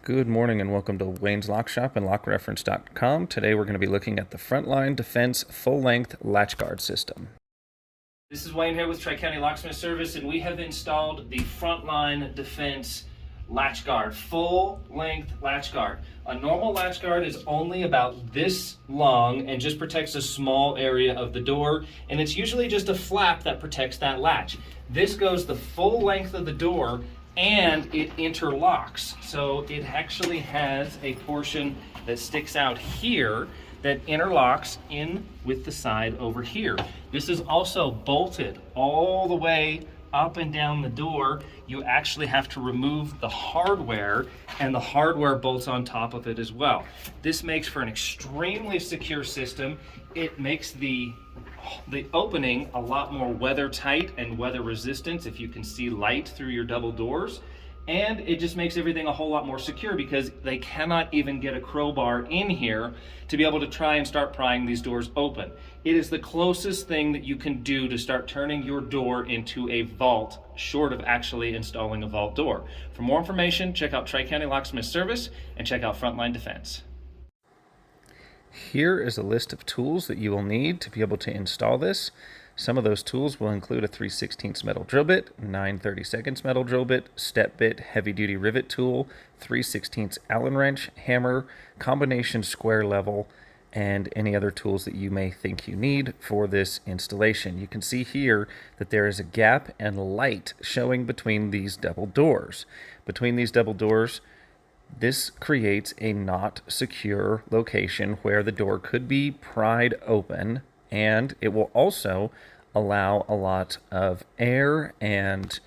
Good morning and welcome to Wayne's Lock Shop and LockReference.com. Today we're going to be looking at the Frontline Defense full-length latch guard system. This is Wayne here with Tri-County Locksmith Service, and we have installed the Frontline Defense latch guard, full-length latch guard. A normal latch guard is only about this long and just protects a small area of the door, and it's usually just a flap that protects that latch. This goes the full length of the door and it interlocks. So it actually has a portion that sticks out here that interlocks in with the side over here. This is also bolted all the way up and down the door. You actually have to remove the hardware, and the hardware bolts on top of it as well. This makes for an extremely secure system. It makes the opening a lot more weather tight and weather resistant if you can see light through your double doors. And it just makes everything a whole lot more secure because they cannot even get a crowbar in here to be able to try and start prying these doors open. It is the closest thing that you can do to start turning your door into a vault, short of actually installing a vault door. For more information, check out Tri-County Locksmith Service and check out Frontline Defense. Here is a list of tools that you will need to be able to install this. Some of those tools will include a 3/16 metal drill bit, 9/32 metal drill bit, step bit, heavy-duty rivet tool, 3/16 Allen wrench, hammer, combination square level, and any other tools that you may think you need for this installation. You can see here that there is a gap and light showing between these double doors. Between these double doors, this creates a not secure location where the door could be pried open, and it will also allow a lot of air and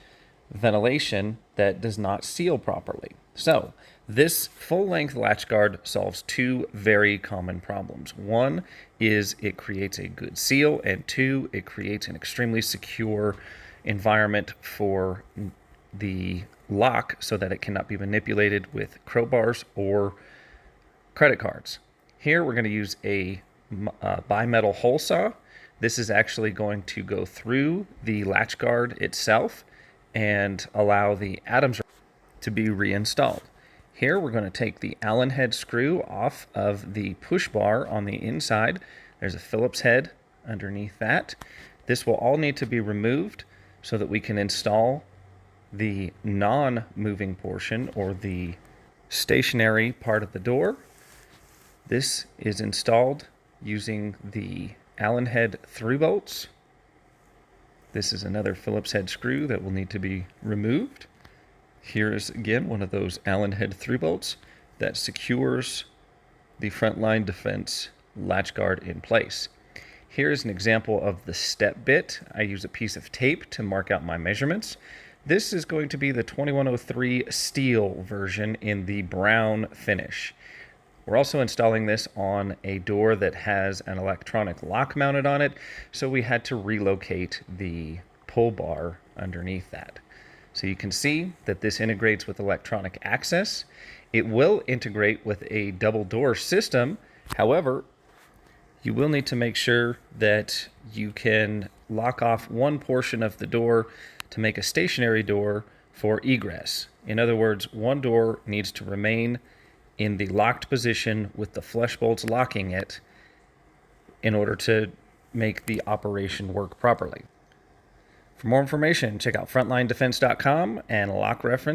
ventilation that does not seal properly. So this full-length latch guard solves two very common problems. One is it creates a good seal, and two, it creates an extremely secure environment for the lock so that it cannot be manipulated with crowbars or credit cards. Here we're going to use a bimetal hole saw. This is actually going to go through the latch guard itself and allow the Adams to be reinstalled. Here we're going to take the Allen head screw off of the push bar on the inside. There's a Phillips head underneath that. This will all need to be removed so that we can install the non-moving portion, or the stationary part of the door. This is installed using the Allen head through bolts. This is another Phillips head screw that will need to be removed. Here is again one of those Allen head through bolts that secures the Frontline Defense latch guard in place. Here is an example of the step bit. I use a piece of tape to mark out my measurements. This is going to be the 2103 steel version in the brown finish. We're also installing this on a door that has an electronic lock mounted on it, so we had to relocate the pull bar underneath that. So you can see that this integrates with electronic access. It will integrate with a double door system. However, you will need to make sure that you can lock off one portion of the door to make a stationary door for egress. In other words, one door needs to remain in the locked position with the flush bolts locking it in order to make the operation work properly. For more information, check out frontlinedefense.com and Lock Reference.